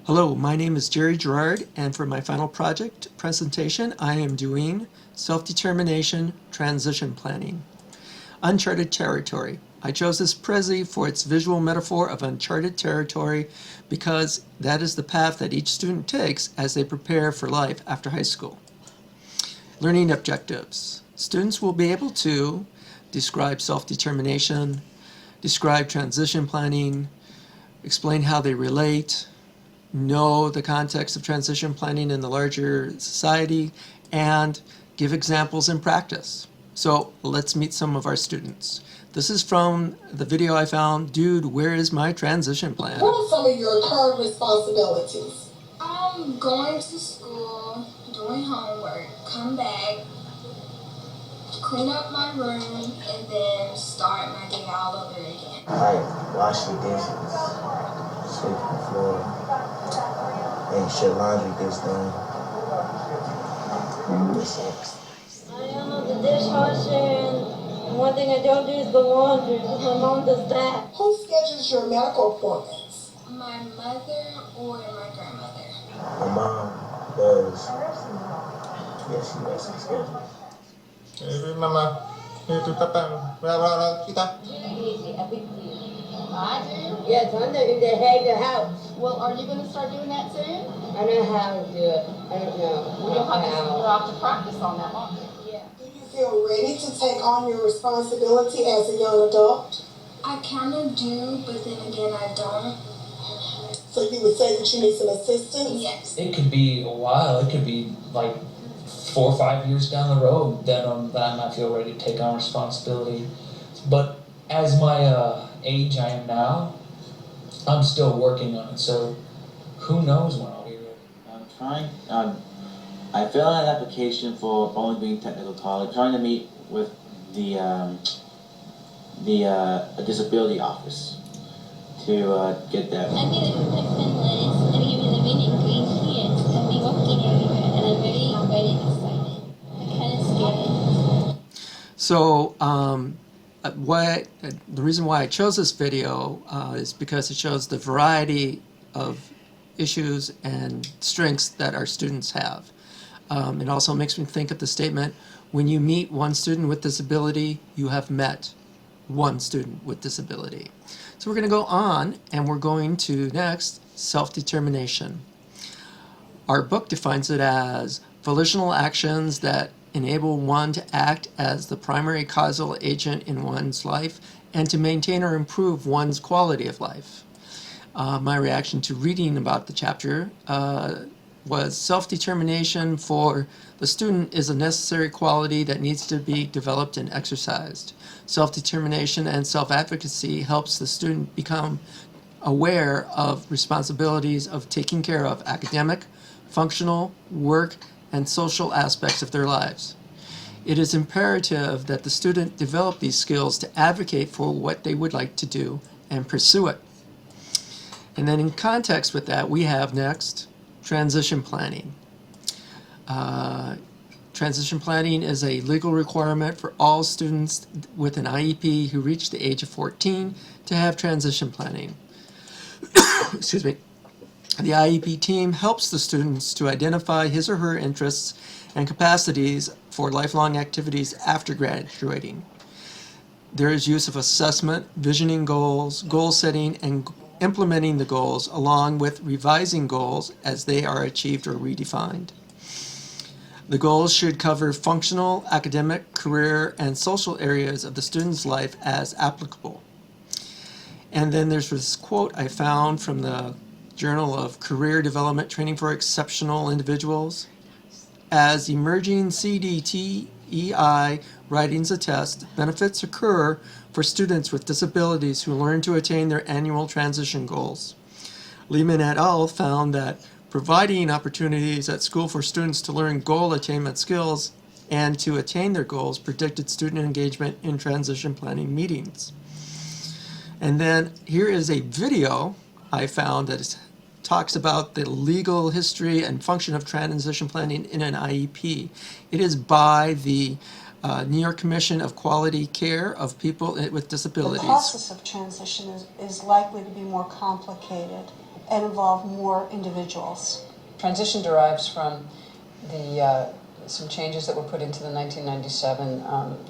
Hello, my name is Gerry, and for my final project presentation, I am doing self-determination transition planning. Uncharted territory. I chose this Prezi for its visual metaphor of uncharted territory because that is the path that each student takes as they prepare for life after high school. Learning objectives. Students will be able to describe self-determination, describe transition planning, explain how they relate, know the context of transition planning in the larger society, and give examples in practice. So let's meet some of our students. This is from the video I found, Dude, Where is My Transition Plan? What are some of your current responsibilities? Going to school, doing homework, come back, clean up my room, and then start my day all over again. Like wash the dishes, sweep the floor, make sure laundry gets done. I am the dishwasher, and one thing I don't do is the laundry because my mom does that. Who schedules your medical appointments? My mother or my grandmother. My mom does. Yeah, she does some schedule. Mama, itu kapan? Berapa kita? I do? Yes, I'm the head of the house. Well, are you going to start doing that soon? I know how to do it. I don't know. Well, you'll have to practice on that, won't you? Yeah. Do you feel ready to take on your responsibility as a young adult? I kind of do, but then again, I don't. So you would say that you need some assistance? Yes. It could be a while. It could be like 4 or 5 years down the road that I feel ready to take on responsibility. But as my age I am now, I'm still working on it. So who knows when I'll be ready. I'm trying. I filled out an application for Bowling Green Technical College. Trying to meet with the disability office to get that. I'm going to put my friend Liz. I'm going to be living in Green Hills. I'll be walking everywhere, and I'm very excited. I'm kind of scared. So the reason why I chose this video is because it shows the variety of issues and strengths that our students have. It also makes me think of the statement, when you meet one student with disability, you have met one student with disability. So we're going to go on, and we're going to next, self-determination. Our book defines it as volitional actions that enable one to act as the primary causal agent in one's life and to maintain or improve one's quality of life. My reaction to reading about the chapter was self-determination for the student is a necessary quality that needs to be developed and exercised. Self-determination and self-advocacy helps the student become aware of responsibilities of taking care of academic, functional, work, and social aspects of their lives. It is imperative that the student develop these skills to advocate for what they would like to do and pursue it. And then in context with that, we have next, transition planning. Transition planning is a legal requirement for all students with an IEP who reach the age of 14 to have transition planning. Excuse me. The IEP team helps the students to identify his or her interests and capacities for lifelong activities after graduating. There is use of assessment, visioning goals, goal setting, and implementing the goals along with revising goals as they are achieved or redefined. The goals should cover functional, academic, career, and social areas of the student's life as applicable. And then there's this quote I found from the Journal of Career Development Training for Exceptional Individuals. As emerging CDTEI writings attest, benefits occur for students with disabilities who learn to attain their annual transition goals. Lehman et al. Found that providing opportunities at school for students to learn goal attainment skills and to attain their goals predicted student engagement in transition planning meetings. And then here is a video I found that talks about the legal history and function of transition planning in an IEP. It is by the New York Commission of Quality Care of People with Disabilities. The process of transition is likely to be more complicated and involve more individuals. Transition derives from the some changes that were put into the 1997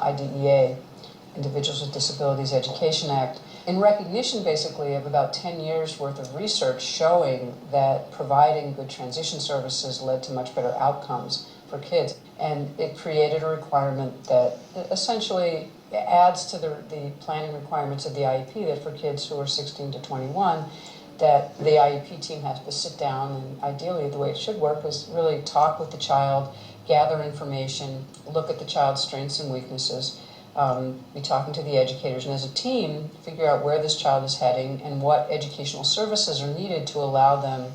IDEA, Individuals with Disabilities Education Act, in recognition basically of about 10 years worth of research showing that providing good transition services led to much better outcomes for kids. And it created a requirement that essentially adds to the planning requirements of the IEP, that for kids who are 16 to 21, that the IEP team has to sit down and ideally the way it should work is really talk with the child, gather information, look at the child's strengths and weaknesses, be talking to the educators, and as a team, figure out where this child is heading and what educational services are needed to allow them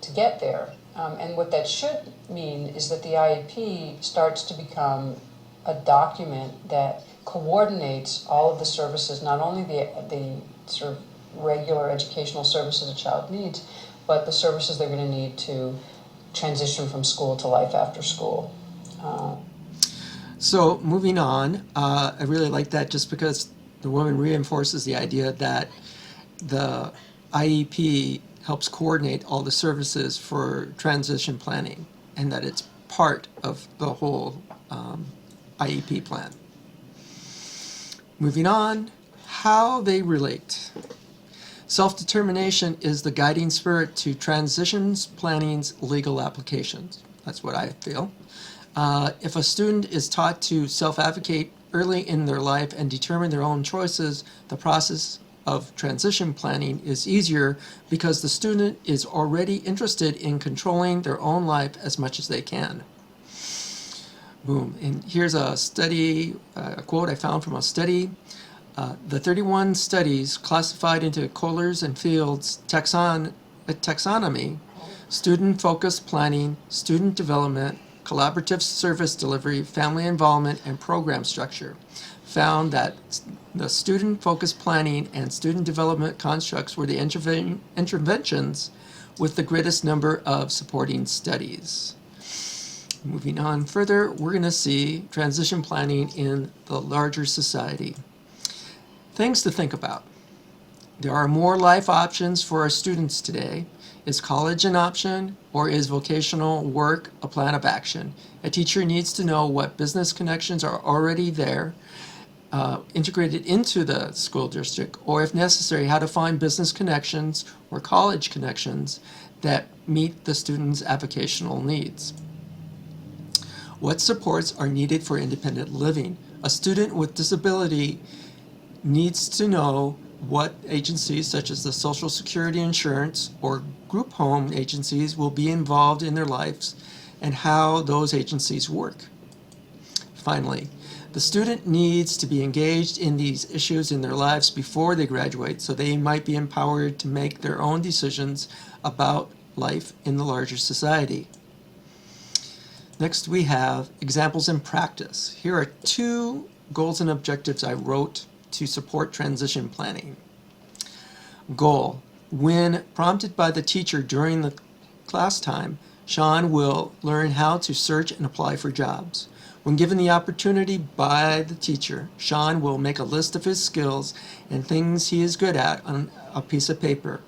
to get there. And what that should mean is that the IEP starts to become a document that coordinates all of the services, not only the sort of regular educational services a child needs, but the services they're going to need to transition from school to life after school. So moving on, I really like that just because the woman reinforces the idea that the IEP helps coordinate all the services for transition planning and that it's part of the whole IEP plan. Moving on, how they relate. Self-determination is the guiding spirit to transitions planning's legal applications. That's what I feel. If a student is taught to self-advocate early in their life and determine their own choices, the process of transition planning is easier because the student is already interested in controlling their own life as much as they can. Boom. And here's a study, a quote I found from a study. The 31 studies classified into Kohlers and Fields taxonomy, student-focused planning, student development, collaborative service delivery, family involvement, and program structure, found that the student-focused planning and student development constructs were the interventions with the greatest number of supporting studies. Moving on further, we're going to see transition planning in the larger society. Things to think about. There are more life options for our students today. Is college an option, or is vocational work a plan of action? A teacher needs to know what business connections are already there, integrated into the school district, or if necessary, how to find business connections or college connections that meet the student's avocational needs. What supports are needed for independent living? A student with disability needs to know what agencies such as the Social Security Insurance or group home agencies will be involved in their lives and how those agencies work. Finally, the student needs to be engaged in these issues in their lives before they graduate so they might be empowered to make their own decisions about life in the larger society. Next we have examples in practice. Here are 2 goals and objectives I wrote to support transition planning. Goal: when prompted by the teacher during the class time, Sean will learn how to search and apply for jobs. When given the opportunity by the teacher, Sean will make a list of his skills and things he is good at on a piece of paper,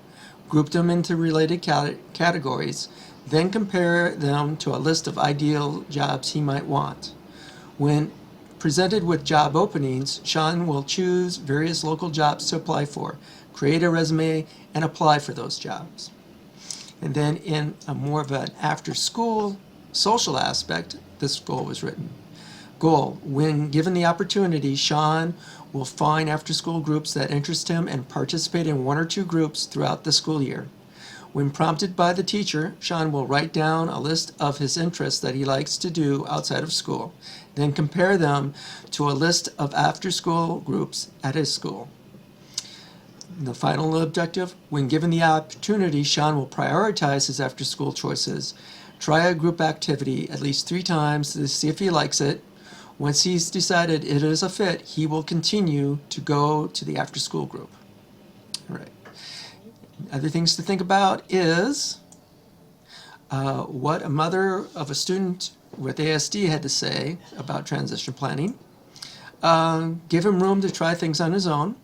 group them into related categories, then compare them to a list of ideal jobs he might want. When presented with job openings, Sean will choose various local jobs to apply for, create a resume, and apply for those jobs. And then in a more of an after-school social aspect, this goal was written. Goal: when given the opportunity, Sean will find after-school groups that interest him and participate in 1 or 2 groups throughout the school year. When prompted by the teacher, Sean will write down a list of his interests that he likes to do outside of school, then compare them to a list of after-school groups at his school. The final objective: when given the opportunity, Sean will prioritize his after-school choices, try a group activity at least 3 times to see if he likes it. Once he's decided it is a fit, he will continue to go to the after-school group. All right. Other things to think about is what a mother of a student with ASD had to say about transition planning. Give him room to try things on his own.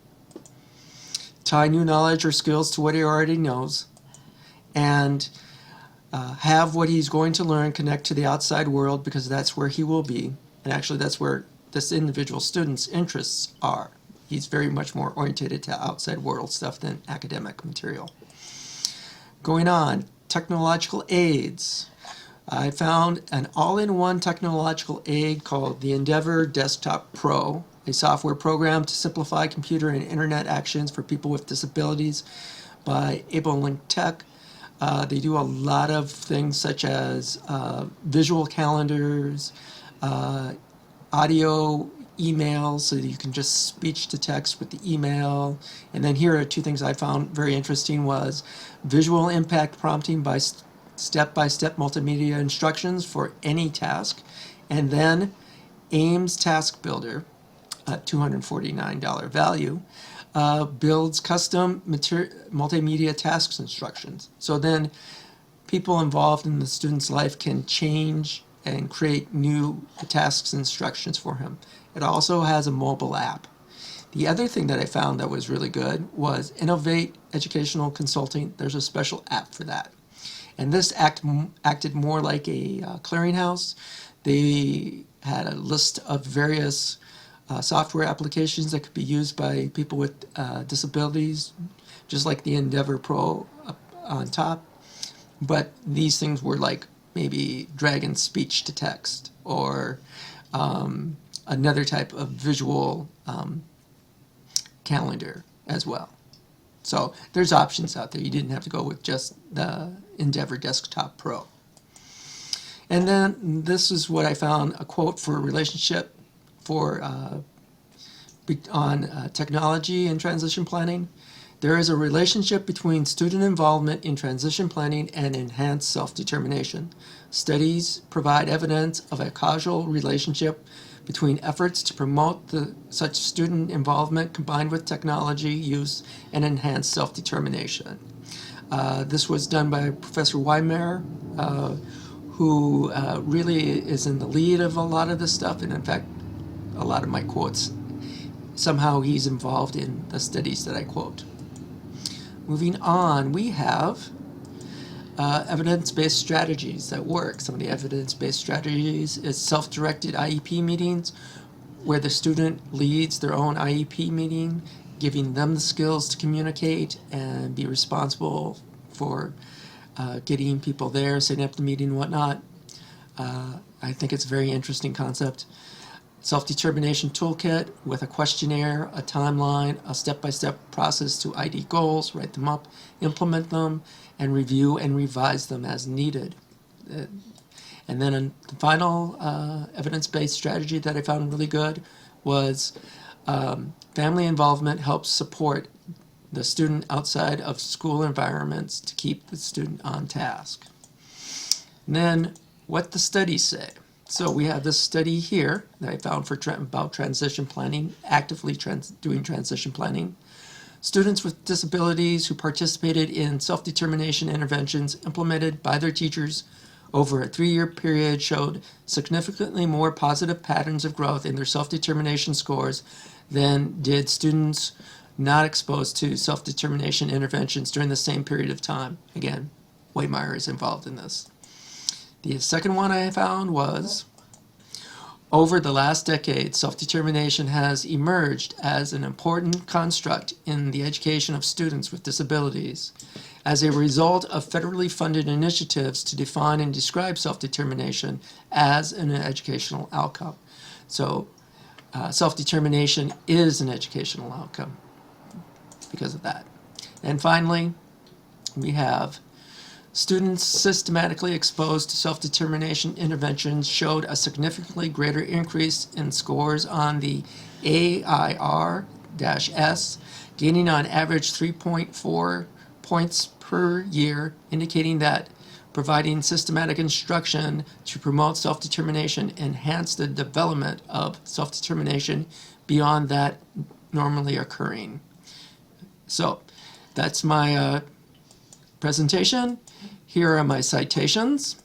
Tie new knowledge or skills to what he already knows. and have what he's going to learn connect to the outside world, because that's where he will be. And actually that's where this individual student's interests are. He's very much more oriented to outside world stuff than academic material. Going on, technological aids. I found an all-in-one technological aid called the Endeavor Desktop Pro, a software program to simplify computer and internet actions for people with disabilities by AbleLink Tech. They do a lot of things such as visual calendars, audio emails, so that you can just speech to text with the email. And then here are two things I found very interesting was visual impact prompting by step-by-step multimedia instructions for any task. And then Ames Task Builder, a $249 value, builds custom multimedia tasks instructions. So then people involved in the student's life can change and create new tasks instructions for him. It also has a mobile app. The other thing that I found that was really good was Innovate Educational Consulting. There's a special app for that. And this acted more like a clearinghouse. They had a list of various software applications that could be used by people with disabilities, just like the Endeavor Pro on top. But these things were like maybe Dragon speech to text, or another type of visual calendar as well. So there's options out there. You didn't have to go with just the Endeavor Desktop Pro. And then this is what I found, a quote for a relationship for on technology and transition planning. There is a relationship between student involvement in transition planning and enhanced self-determination. Studies provide evidence of a causal relationship between efforts to promote such student involvement combined with technology use and enhanced self-determination. This was done by Professor Weimer, who really is in the lead of a lot of this stuff, and in fact, a lot of my quotes, somehow he's involved in the studies that I quote. Moving on, we have evidence-based strategies that work. Some of the evidence-based strategies is self-directed IEP meetings, where the student leads their own IEP meeting, giving them the skills to communicate and be responsible for getting people there, setting up the meeting and whatnot. I think it's a very interesting concept. Self-determination toolkit with a questionnaire, a timeline, a step-by-step process to ID goals, write them up, implement them, and review and revise them as needed. And then the final evidence-based strategy that I found really good was family involvement helps support the student outside of school environments to keep the student on task. And then what the studies say. So we have this study here that I found for about transition planning, actively doing transition planning. Students with disabilities who participated in self-determination interventions implemented by their teachers over a 3-year period showed significantly more positive patterns of growth in their self-determination scores than did students not exposed to self-determination interventions during the same period of time. Again, Waymire is involved in this. The second one I found was, over the last decade, self-determination has emerged as an important construct in the education of students with disabilities. As a result of federally funded initiatives to define and describe self-determination as an educational outcome. So self-determination is an educational outcome because of that. And finally, we have students systematically exposed to self-determination interventions showed a significantly greater increase in scores on the AIR-S, gaining on average 3.4 points per year, indicating that providing systematic instruction to promote self-determination enhanced the development of self-determination beyond that normally occurring. So that's my presentation. Here are my citations.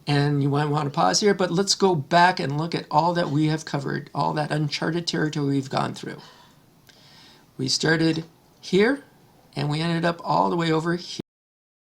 And you might want to pause here, but let's go back and look at all that we have covered, all that uncharted territory we've gone through. We started here and we ended up all the way over here.